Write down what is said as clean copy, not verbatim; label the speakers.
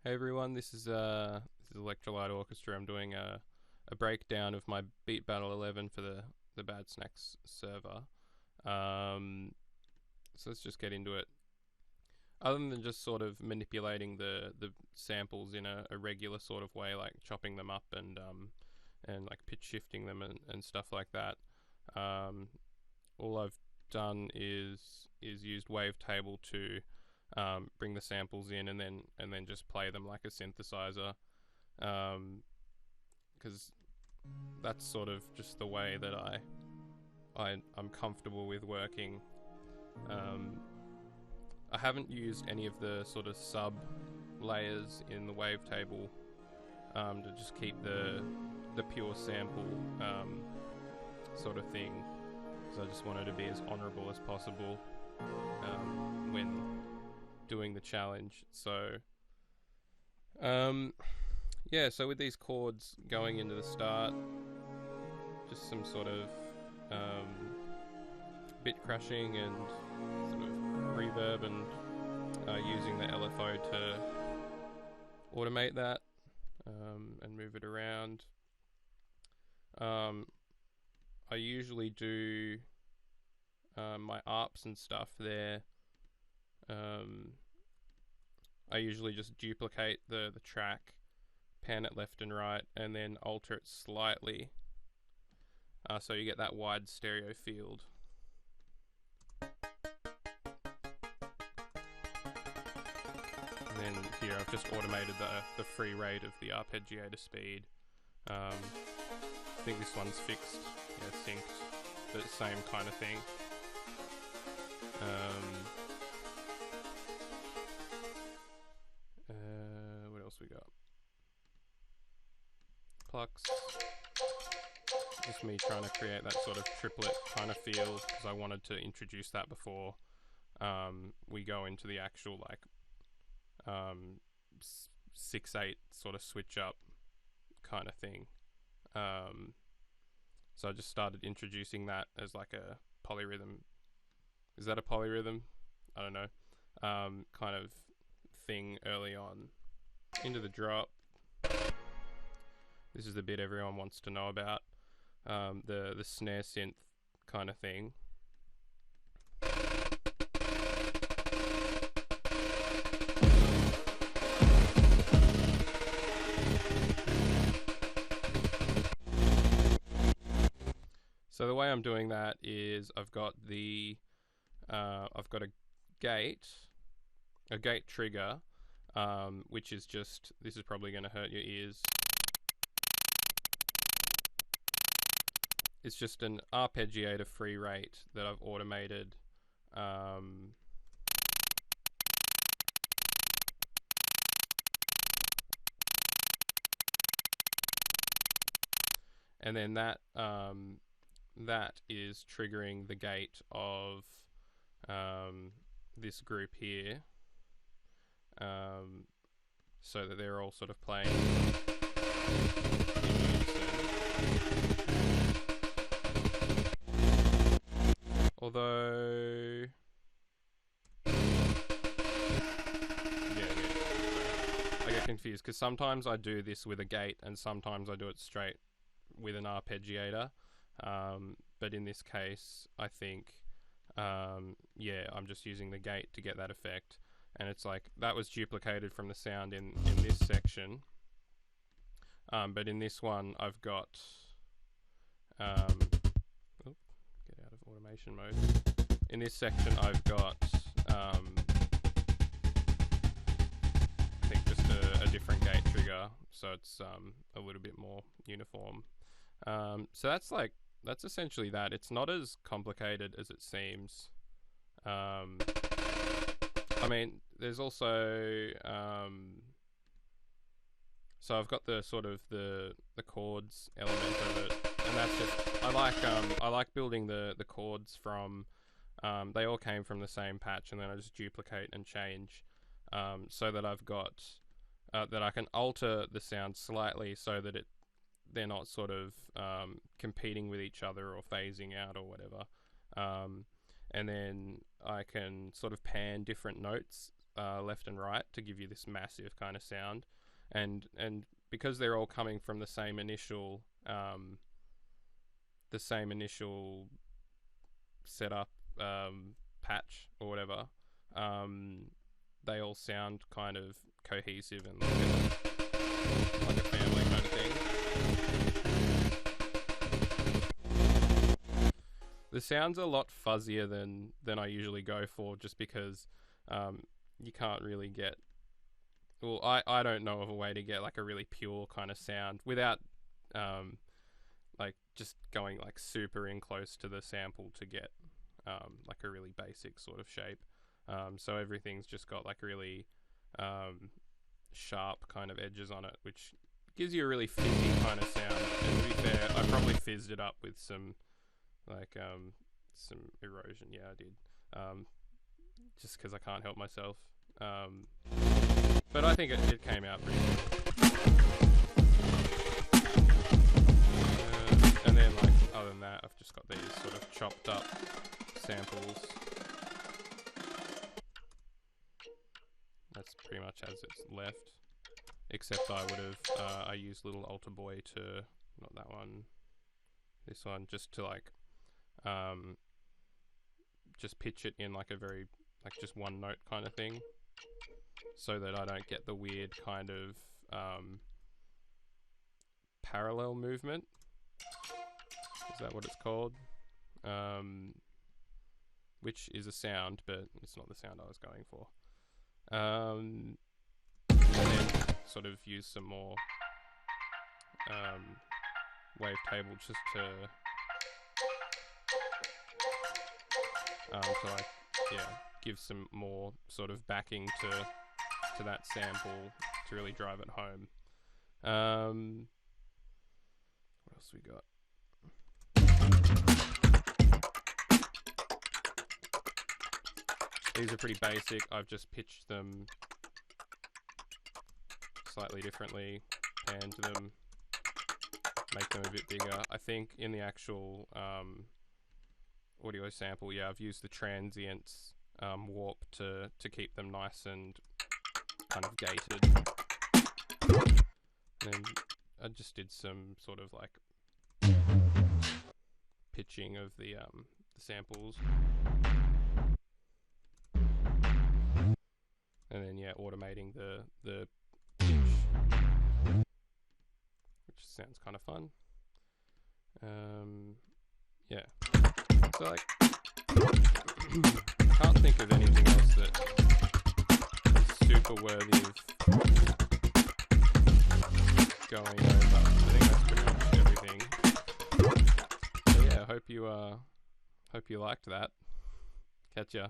Speaker 1: Hey everyone, this is Electrolyte Orchestra. I'm doing a breakdown of my Beat Battle 11 for the Bad Snacks server. So let's just get into it. Other than just sort of manipulating the samples in a regular sort of way, like chopping them up and like pitch shifting them and stuff like that, all I've done is used Wavetable to bring the samples in and then just play them like a synthesizer, because that's sort of just the way that I'm comfortable with working. I haven't used any of the sort of sub layers in the wavetable to just keep the pure sample sort of thing, because I just wanted to be as honourable as possible when doing the challenge. So yeah, so with these chords going into the start, just some sort of bit crashing and sort of reverb, and using the LFO to automate that and move it around. I usually do my ARPs and stuff there. I usually just duplicate the track, pan it left and right, and then alter it slightly, so you get that wide stereo field. And then here I've just automated the free rate of the arpeggiator speed. I think this one's fixed, yeah, synced, but same kind of thing. What else we got? Plucks. Just me trying to create that sort of triplet kind of feel, because I wanted to introduce that before we go into the actual like 6/8 sort of switch up kind of thing. So I just started introducing that as like a polyrhythm. Is that a polyrhythm? I don't know. Kind of thing early on. Into the drop. This is the bit everyone wants to know about. The snare synth kind of thing. So the way I'm doing that is I've got a gate trigger, which is just, this is probably going to hurt your ears. It's just an arpeggiator free rate that I've automated. And then that is triggering the gate of this group here, so that they're all sort of playing in unison. Although, I get confused because sometimes I do this with a gate and sometimes I do it straight with an arpeggiator. But in this case, I think, yeah, I'm just using the gate to get that effect. And it's like, that was duplicated from the sound in this section. But in this one, I've got, get out of automation mode. In this section, I've got, I think just a different gate trigger. So it's a little bit more uniform. So that's essentially that. It's not as complicated as it seems. I mean, there's also so I've got the sort of the chords element of it, and that's just, I like building the chords from, they all came from the same patch, and then I just duplicate and change, so that I've got that I can alter the sound slightly so that they're not sort of competing with each other or phasing out or whatever. And then I can sort of pan different notes left and right to give you this massive kind of sound, and because they're all coming from the same initial setup patch or whatever, they all sound kind of cohesive and like a family kind of thing. The sound's a lot fuzzier than I usually go for, just because you can't really get... Well, I don't know of a way to get like a really pure kind of sound without like just going like super in close to the sample to get like a really basic sort of shape. So everything's just got like really sharp kind of edges on it, which gives you a really fizzy kind of sound. And to be fair, I probably fizzed it up with some like some erosion. Yeah, I did. Just because I can't help myself. But I think it came out pretty good. And then, like, other than that, I've just got these sort of chopped up samples. That's pretty much as it's left. Except I would have, I used little altar boy to, not that one, this one, just to like, just pitch it in like a very, like just one note kind of thing, so that I don't get the weird kind of parallel movement. Is that what it's called? Which is a sound, but it's not the sound I was going for. And then sort of use some more wavetable just to like, yeah, give some more sort of backing to that sample to really drive it home. What else we got? These are pretty basic. I've just pitched them slightly differently, panned them, make them a bit bigger. I think in the actual audio sample, yeah, I've used the transients warp to keep them nice and kind of gated. And I just did some sort of like pitching of the samples. And then, yeah, automating the pitch, which sounds kind of fun. Yeah. So, like, I can't think of anything else that is super worthy of going over. I think that's pretty much everything. So, yeah, hope you liked that. Catch ya.